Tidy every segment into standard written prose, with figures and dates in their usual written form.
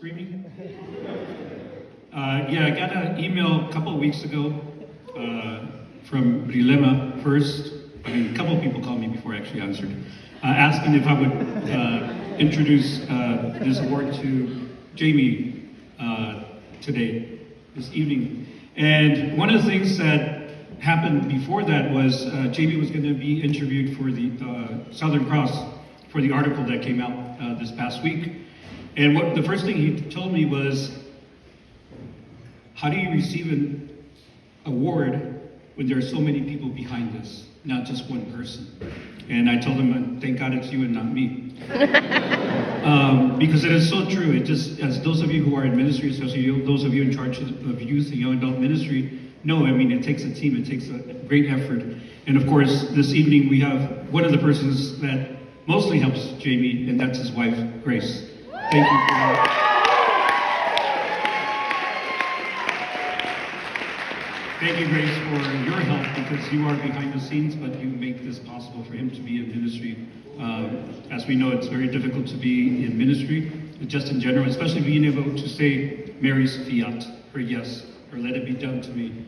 screaming. Yeah, I got an email a couple of weeks ago from Brilema first. I mean, a couple of people called me before I actually answered, asking if I would introduce this award to Jamie today, this evening. And one of the things that happened before that was Jamie was going to be interviewed for the Southern Cross for the article that came out this past week. And the first thing he told me was, how do you receive an award when there are so many people behind this, not just one person? And I told him, thank God it's you and not me. Because it is so true. It just, as those of you who are in ministry, especially those of you in charge of youth and young adult ministry, know, I mean, it takes a team, it takes a great effort. And of course, this evening we have one of the persons that mostly helps Jamie, and that's his wife, Grace. Thank you for that. Thank you, Grace, for your help, because you are behind the scenes, but you make this possible for him to be in ministry. As we know, it's very difficult to be in ministry, just in general, especially being able to say Mary's fiat, her yes, or let it be done to me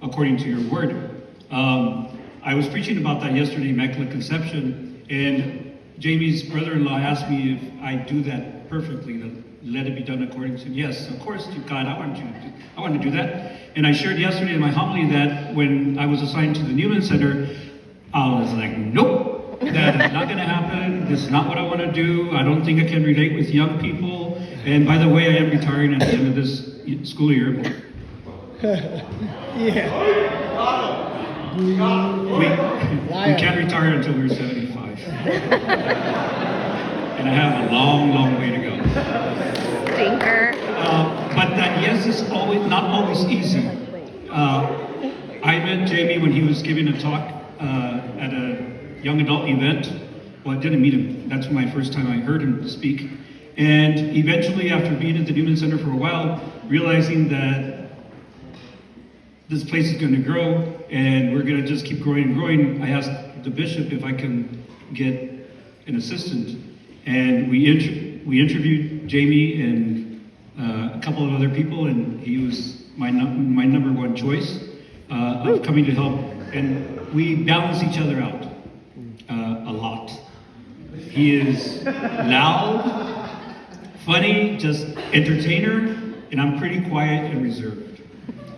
according to your word. I was preaching about that yesterday, Immaculate Conception, and Jamie's brother-in-law asked me if I do that perfectly, to let it be done according to, yes, of course, to God, I want to do that. And I shared yesterday in my homily that when I was assigned to the Newman Center, I was like, nope, that is not going to happen. This is not what I want to do. I don't think I can relate with young people. And by the way, I am retiring at the end of this school year. Yeah. We can't retire until we're 75. And I have a long, long way to go. Stinker. But that yes is not always easy. I met Jamie when he was giving a talk at a young adult event. Well, I didn't meet him. That's my first time I heard him speak. And eventually, after being at the Newman Center for a while, realizing that this place is going to grow and we're going to just keep growing and growing, I asked the bishop if I can get an assistant. And we interviewed Jamie and a couple of other people, and he was my number one choice of coming to help. And we balance each other out a lot. He is loud, funny, just entertainer, and I'm pretty quiet and reserved.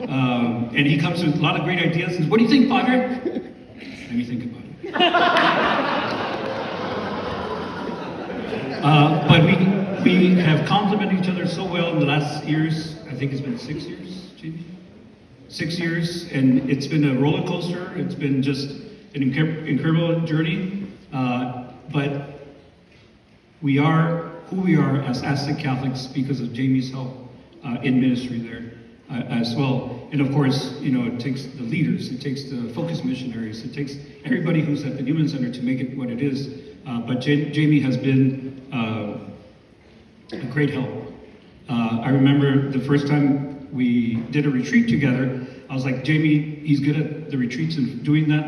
And he comes with a lot of great ideas. And what do you think, Padre? Let me think about it. But we have complemented each other so well in the last years. I think it's been 6 years, Jamie? 6 years, and it's been a roller coaster. It's been just an incredible journey. But we are who we are as Aztec Catholics because of Jamie's help in ministry there as well. And of course, you know, it takes the leaders, it takes the focus missionaries, it takes everybody who's at the Newman Center to make it what it is. But Jamie has been a great help. I remember the first time we did a retreat together, I was like, Jamie, he's good at the retreats and doing that.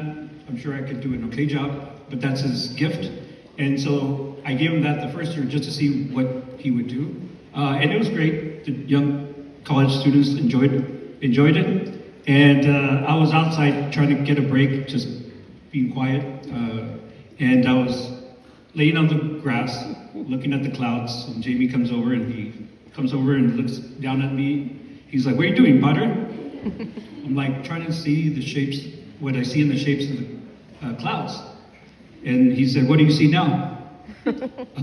I'm sure I could do an okay job, but that's his gift. And so I gave him that the first year just to see what he would do. And it was great. The young college students enjoyed it. And I was outside trying to get a break, just being quiet. And I was laying on the grass, looking at the clouds, and Jamie comes over and looks down at me. He's like, what are you doing, Padre? I'm like, trying to see the shapes, what I see in the shapes of the clouds. And he said, what do you see now? A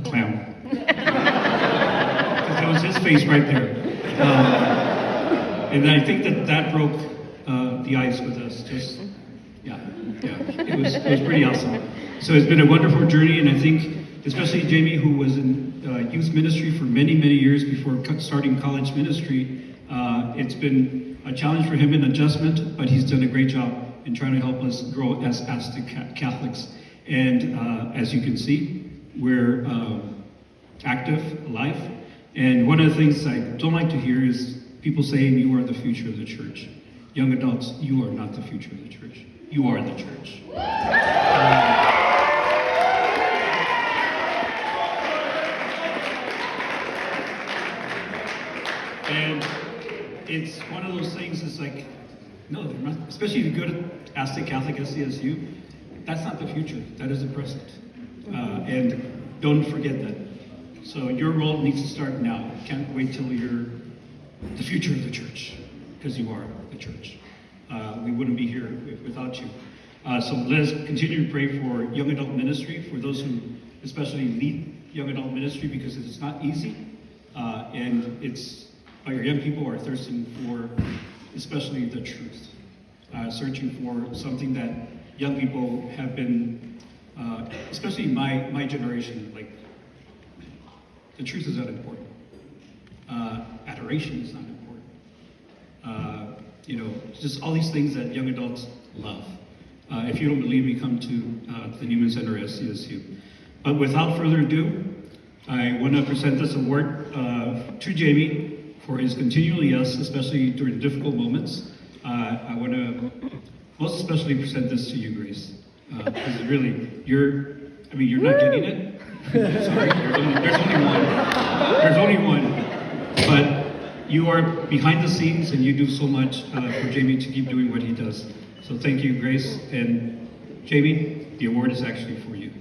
clown. Because that was his face right there. And I think that broke the ice with us. Just, yeah, it was pretty awesome. So it's been a wonderful journey, and I think, especially Jamie, who was in youth ministry for many, many years before starting college ministry, it's been a challenge for him in adjustment, but he's done a great job in trying to help us grow as Aztec Catholics. And as you can see, we're active, alive. And one of the things I don't like to hear is people saying you are the future of the church. Young adults, you are not the future of the church. You are the church. one of those things. It's like, no, they're not. Especially if you go to Aztec Catholic SCSU, that's not the future. That is the present, and don't forget that. So your role needs to start now. Can't wait till you're the future of the church, because you are the church. We wouldn't be here without you. So let us continue to pray for young adult ministry, for those who especially lead young adult ministry, because it's not easy. And it's, our young people are thirsting for especially the truth, searching for something that young people have been, especially my generation, like, the truth is not important. Adoration is not important. Just all these things that young adults love. If you don't believe me, come to the Newman Center SCSU. But without further ado, I want to present this award to Jamie for his continual yes, especially during difficult moments. I want to most especially present this to you, Grace, because really, you're not getting it. Sorry, there's only one. But you are behind the scenes and you do so much for Jamie to keep doing what he does. So thank you, Grace. And Jamie, the award is actually for you.